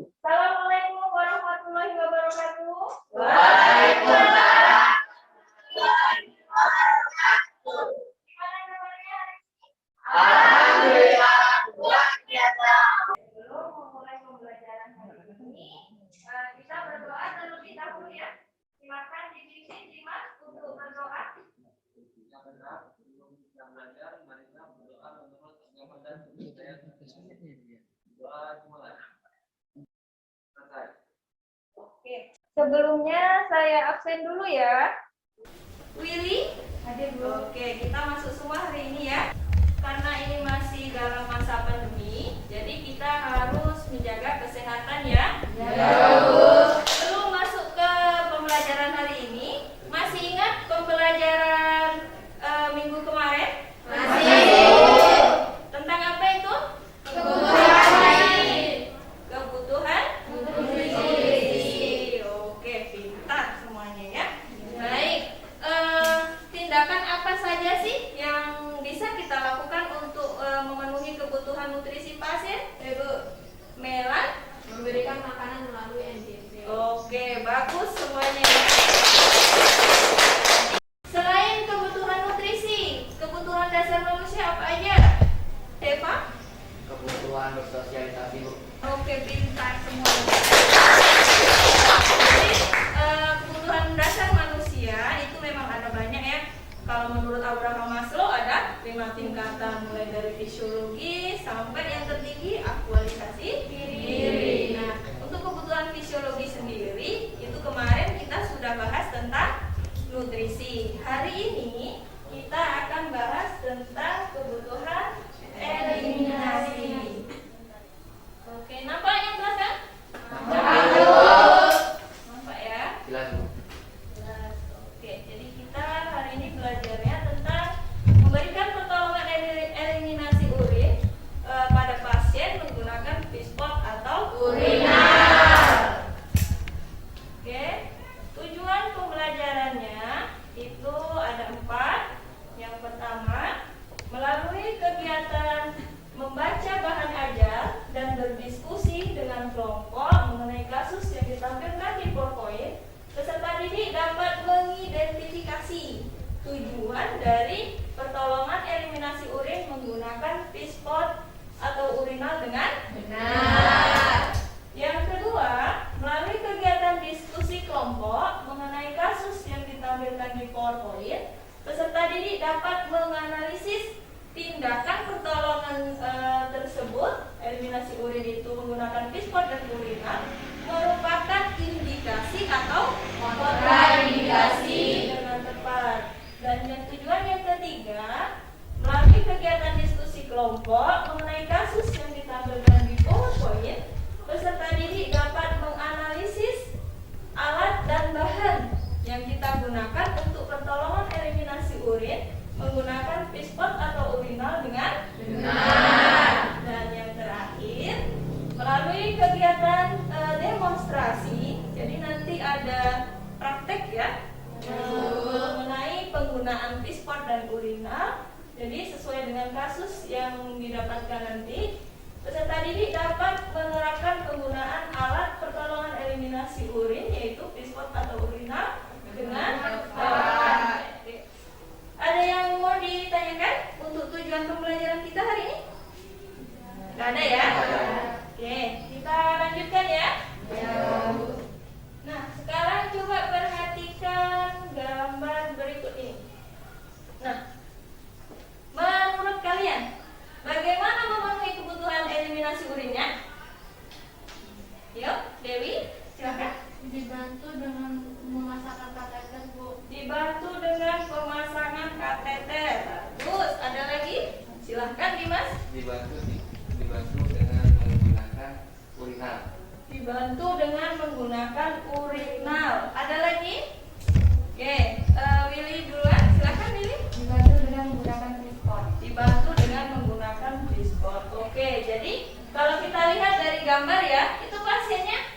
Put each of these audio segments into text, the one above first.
Assalamualaikum warahmatullahi wabarakatuh. Waalaikumsalam. Gimana kabarnya hari ini? Alhamdulillah, luar biasa. Sebelum memulai pembelajaran hari ini, kita berdoa terlebih dahulu ya. Silakan dipimpin Dimas untuk berdoa. Oke, sebelumnya saya absen dulu ya. Willy, hadir dulu. Oke, kita masuk semua hari ini ya. Karena ini masih dalam masa pandemi, jadi kita harus menjaga kesehatan ya. Sebelum masuk ke pembelajaran hari ini, masih ingat pembelajaran minggu kemarin? Tentang apa itu? Kebutuhan nutrisi. Oke, pintar semuanya ya. Baik, tindakan apa saja sih yang bisa kita lakukan untuk memenuhi kebutuhan nutrisi pasien? Ibu Melan? Memberikan makanan melalui NGV. Oke, bagus semuanya ya. Selain kebutuhan nutrisi, kebutuhan dasar manusia apa aja? Eva? Kebutuhan bersosialisasi, Bu. Oke, pintar semuanya. Jadi, kebutuhan dasar manusia itu memang ada banyak ya. Kalau menurut Abraham Maslow ada 5 tingkatan, mulai dari fisiologi sampai yang tertinggi aktualisasi diri. Nah, untuk kebutuhan fisiologi sendiri itu kemarin kita sudah bahas tentang nutrisi. Hari ini kita akan bahas tentang kebutuhan eliminasi. Oke, nampak yang belakang? Nampak ya? Jelas, Bu. Jelas. Oke, jadi kita hari ini belajarnya tentang memberikan pertolongan eliminasi urin pada pasien menggunakan pispot atau urinal. Oke, tujuan pembelajarannya itu ada 4. Yang pertama, melalui kegiatan membaca bahan ajar dan berdiskusi dengan kelompok mengenai kasus yang ditampilkan di PowerPoint, peserta didik dapat mengidentifikasi tujuan dari pertolongan eliminasi urin menggunakan pispot atau urinal dengan benar. Yang kedua, melalui kegiatan diskusi kelompok mengenai kasus yang ditampilkan di PowerPoint, peserta didik dapat menganalisis tindakan pertolongan tersebut, eliminasi urin itu menggunakan pispot dan urinal, merupakan indikasi atau kontraindikasi dengan tepat. Dan yang tujuan yang ketiga, melalui kegiatan diskusi kelompok mengenai kasus yang ditampilkan di PowerPoint, peserta didik dapat menganalisis alat dan bahan yang kita gunakan untuk pertolongan eliminasi urin menggunakan pispot atau urinal dengan benar. Dan yang terakhir, melalui kegiatan demonstrasi, jadi nanti ada praktek ya mengenai penggunaan pispot dan urinal. Jadi sesuai dengan kasus yang didapatkan nanti, peserta didik dapat menerapkan penggunaan alat pertolongan eliminasi urin yaitu pispot atau urinal dengan tepat. Ada yang mau ditanyakan untuk tujuan pembelajaran kita hari ini? Gak ada ya? Oke, kita lanjutkan ya. Nah, sekarang coba perhatikan gambar berikut ini. Nah, menurut kalian, bagaimana memenuhi kebutuhan eliminasi urinnya? Yuk, Dewi, silakan. Dibantu dengan memasakkan kateter, Bu. Dibantu dengan pemasangan kateter. Terus ada lagi? Silahkan Dimas. Dibantu dengan menggunakan urinal. Dibantu dengan menggunakan urinal. Ada lagi? Oke, Willy duluan. Silahkan Willy. Dibantu dengan menggunakan pispot. Dibantu dengan menggunakan pispot. Oke, jadi kalau kita lihat dari gambar ya, itu pasiennya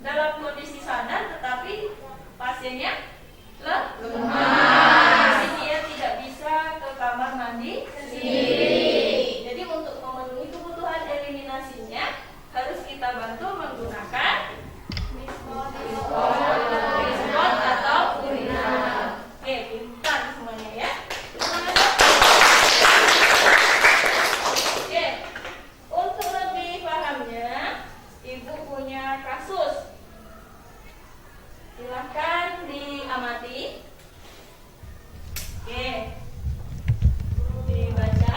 dalam kondisi sadar, tetapi pasiennya lemah. Jadi dia tidak bisa ke kamar mandi sendiri. Jadi untuk memenuhi kebutuhan eliminasinya, harus kita bantu menggunakan Mispot. Mispot atau urinal. Oke, pintar semuanya ya. Oke, untuk lebih pahamnya, Ibu punya kasus. Silahkan diamati. Oke, dibaca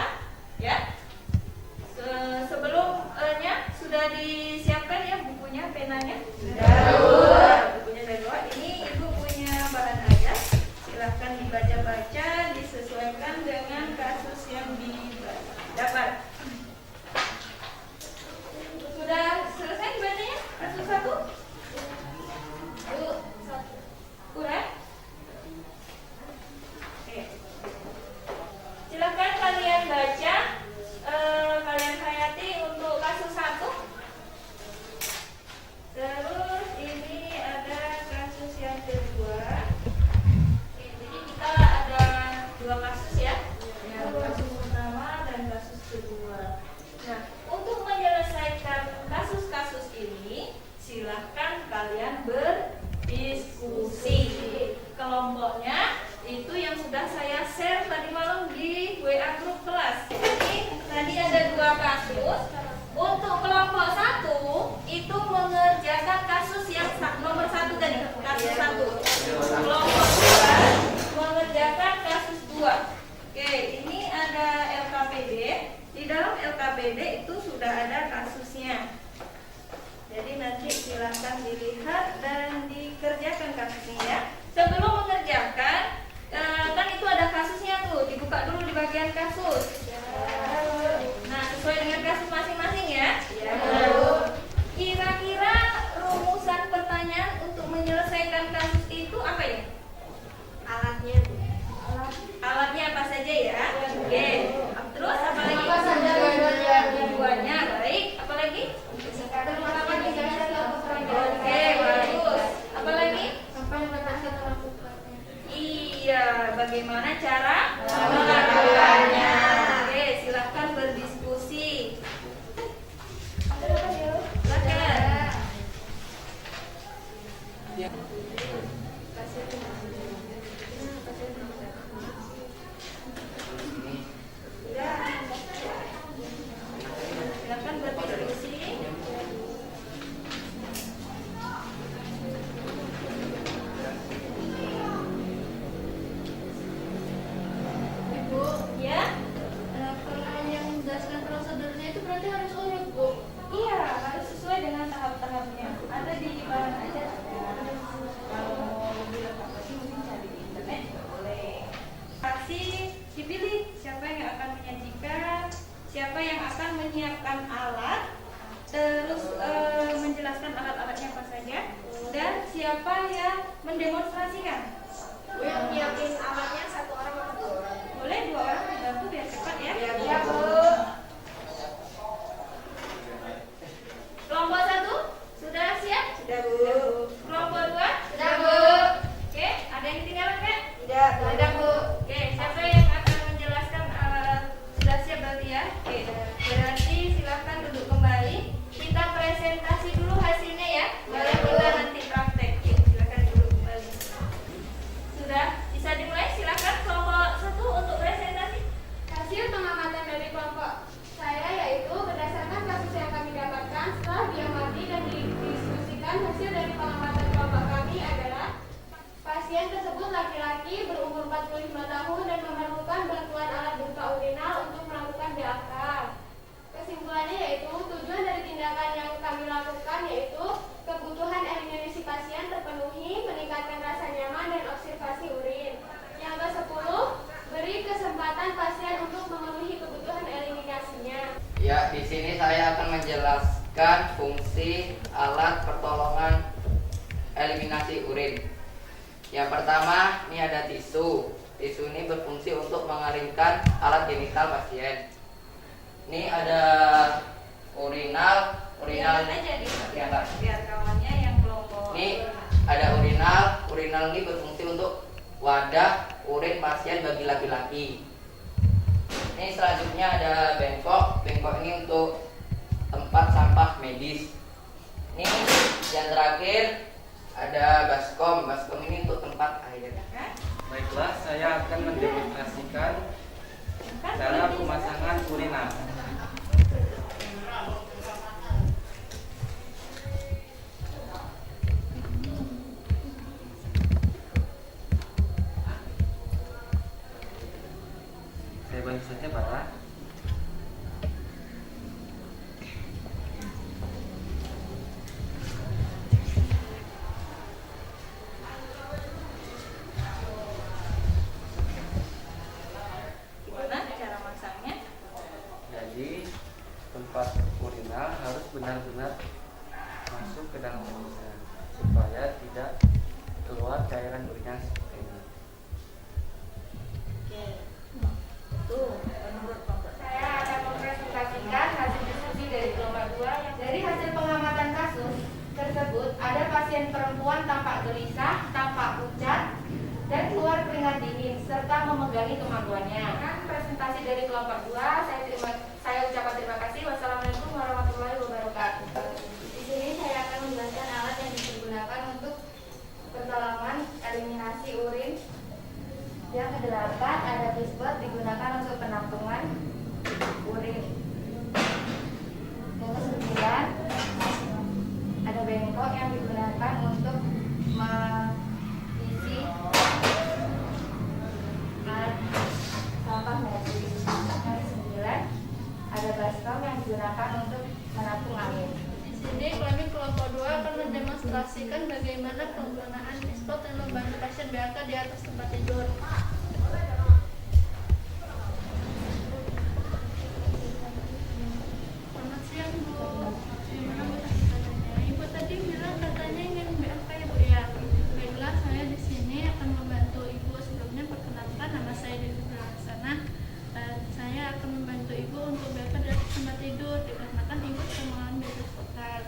ya. Sebelumnya sudah disiapkan ya bukunya, penanya? Sudah. Bukunya sudah bawa. Ini Ibu punya bahan aja. Silahkan dibaca-baca, disesuaikan dengan kasus yang didapat. Sudah selesai dibacanya? Kasus 1? Kurang? Oke. Silakan kalian baca, kalian hayati untuk kasus 1. Terus ini ada kasus yang kedua. Oke, jadi kita ada 2 kasus ya. Kasus pertama dan kasus kedua. Nah, untuk menyelesaikan kasus-kasus ini, silahkan kalian berdiskusi. Kelompoknya itu yang sudah saya share tadi malam di WA grup kelas. Jadi tadi ada 2 kasus. Untuk kelompok 1 itu mengerjakan kasus yang nomor 1 tadi, kasus 1. Kelompok 2 mengerjakan kasus 2. Oke, ini ada LKPD. Di dalam LKPD itu sudah ada kasusnya. Jadi nanti silahkan dilihat dan dikerjakan kasusnya ya. Sebelum mengerjakan, kan itu ada kasusnya tuh, dibuka dulu di bagian kasus. Nah, sesuai dengan kasus masing-masing ya. Kira-kira rumusan pertanyaan untuk menyelesaikan kasus itu apa ya? Alatnya apa saja ya? Oke. Terus apa lagi? Tujuannya baik. Apa lagi? Oke, bagus. Apa lagi? Iya, bagaimana cara melakukannya? Oke, silahkan berdiskusi. Silahkan. Silahkan berdiskusi. Ibu, Ya? kalau yang menjelaskan prosedurnya itu berarti harus urut, Bu. Iya, harus sesuai dengan tahap-tahapnya. Ada di bahan aja. Kalau mau lebih lengkap lagi mungkin cari di internet juga boleh. Pasti dipilih siapa yang akan menyajikan, siapa yang akan menyiapkan alat, terus menjelaskan alat-alatnya apa saja, dan siapa yang mendemonstrasikan. Bu, yang nyiapin alatnya 1 orang atau 2 orang? Boleh 2 orang dibantu biar cepat ya. Iya, Bu. Kelompok 1 sudah siap? Sudah, Bu. Kelompok 2 Sudah, Bu. Oke, ada yang ketinggalan kan? Tidak, Bu. Oke, siapa yang akan menjelaskan sudah siap berarti ya? Oke, berarti silakan duduk kembali. Kita presentasi dulu hasilnya ya, baru kita nanti praktek. Oke, silakan duduk kembali. Sudah bisa dimulai? Silakan kelompok 1 untuk presentasi. Hasil pengamatan dari kelompok saya yaitu berdasarkan kasus yang kami dapatkan setelah diamati dan didiskusikan, hasil dari pengamatan kelompok kami adalah pasien tersebut laki-laki berumur 45 tahun dan memerlukan bantuan alat berupa urinal untuk melakukan BAK. Kesimpulannya yaitu tujuan dari tindakan yang kami lakukan yaitu kebutuhan eliminasi pasien terpenuhi, meningkatkan rasa nyaman dan observasi urin. Yang ke-10, beri kesempatan pasien untuk memenuhi kebutuhan eliminasinya. Ya, di sini saya akan menjelaskan fungsi alat pertolongan eliminasi urin. Yang pertama, ini ada tisu. Tisu ini berfungsi untuk mengeringkan alat genital pasien. Ini ada urinal. Lihat aja di Ya, Mbak. biar kawannya yang kelompok. Ini ada urinal. Urinal ini berfungsi untuk wadah urin pasien bagi laki-laki. Ini selanjutnya ada bengkok. Bengkok ini untuk tempat sampah medis. Ini yang terakhir ada baskom. Baskom ini untuk tempat air. Baiklah, saya akan mendemonstrasikan cara pemasangan urinal. Saya bantu saja, Pak. Gimana cara masangnya? Jadi tempat urinal harus benar-benar masuk ke dalam urinal supaya tidak keluar cairan urinal seperti ini. Oke. Tuh, menurut Bapak. Saya akan mempresentasikan hasil diskusi dari kelompok 2. Dari hasil pengamatan kasus tersebut, ada pasien perempuan tampak gelisah, tampak pucat, dan keluar keringat dingin serta memegangi kemaluannya. Presentasi dari kelompok 2, saya ucapkan terima kasih. Wassalamualaikum warahmatullahi wabarakatuh. Di sini saya akan menjelaskan alat yang digunakan untuk pertolongan eliminasi urin. Yang ke-8 ada pispot digunakan untuk penampungan urin. Yang ke-9 ada bengkok yang digunakan untuk mengisi alat sampah medis. Yang ke-9 ada baskom yang digunakan untuk menampung angin. Di sini kami kelompok 2 akan mendemonstrasikan bagaimana penggunaan pispot yang membantu pasien BAK di atas tempat tidur. Selamat siang, Bu. Gimana Bu tadi katanya? Ibu tadi bilang katanya ingin BAK ya, Bu ya. Baiklah, saya di sini akan membantu Ibu. Sebelumnya perkenalkan, nama saya Devi Prasana. Saya akan membantu Ibu untuk BAK di atas tempat tidur dikarenakan Ibu sudah mengalami pispotan.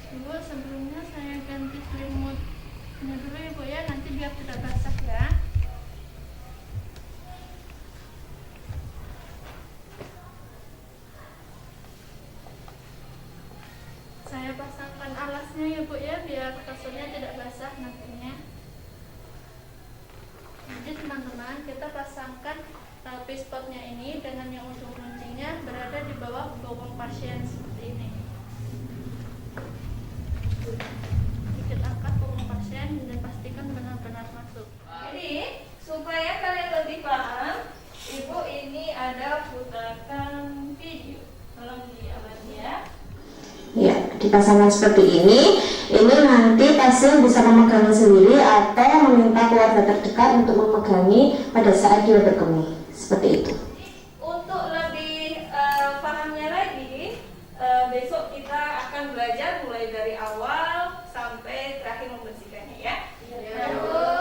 Ibu, sebelumnya saya ganti selimutnya dulu ya Bu ya, nanti biar tidak basah ya. Saya pasangkan alasnya ya Bu ya, biar kasurnya tidak basah nantinya. Jadi teman-teman, kita pasangkan pispotnya ini dengan yang ujung kuncinya berada di bawah bokong pasien seperti ini. Sedikit angkat bokong pasien dan pastikan benar-benar masuk. Jadi, supaya kalian lebih paham, Ibu ini ada putakan video. Tolong diamati ya. Ya, dipasangkan seperti ini nanti pasien bisa memegangnya sendiri atau meminta keluarga terdekat untuk memegangi pada saat dia berkemih. Seperti itu. Untuk lebih pahamnya lagi, besok kita akan belajar mulai dari awal sampai terakhir membersihkannya ya.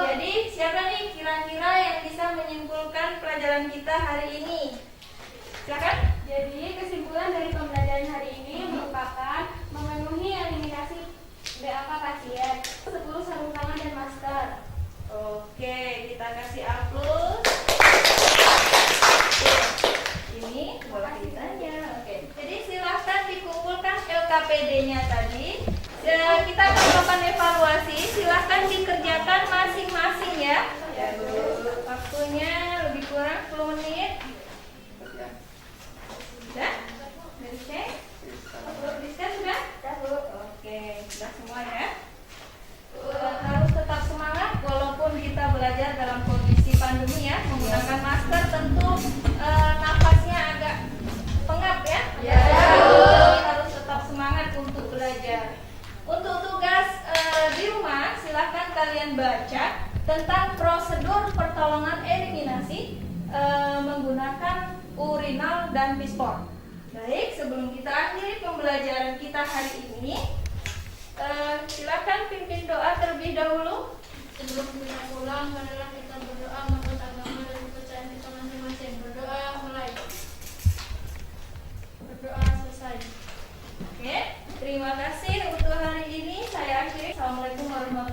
Jadi siapa nih kira-kira yang bisa menyimpulkan pelajaran kita hari ini? Silakan. Jadi kesimpulan dari pembelajaran hari ini merupakan memenuhi eliminasi BAK pasien 10 sarung tangan dan masker. Oke, kita kasih aplaus. Ini bola kitanya. Oke. Jadi silahkan dikumpulkan LKPD-nya tadi. Kita akan melakukan evaluasi. Silahkan dikerjakan masing-masing ya. Waktunya lebih kurang 10 menit. Sudah? Sudah dicek? Diskan sudah? Oke, sudah semua ya. Harus tetap semangat walaupun kita belajar dalam kondisi pandemi ya, menggunakan masker tentu nafasnya agak pengap ya. Harus tetap semangat untuk belajar. Untuk tugas di rumah silahkan kalian baca tentang prosedur pertolongan eliminasi menggunakan urinal dan pispot. Baik, sebelum kita akhiri pembelajaran kita hari ini, silakan pimpin doa terlebih dahulu. Sebelum kita pulang, marilah kita berdoa menurut agama dan kepercayaan kita masing-masing. Berdoa mulai. Berdoa selesai. Oke, terima kasih untuk hari ini. Saya akhiri. Assalamualaikum warahmatullahi wabarakatuh.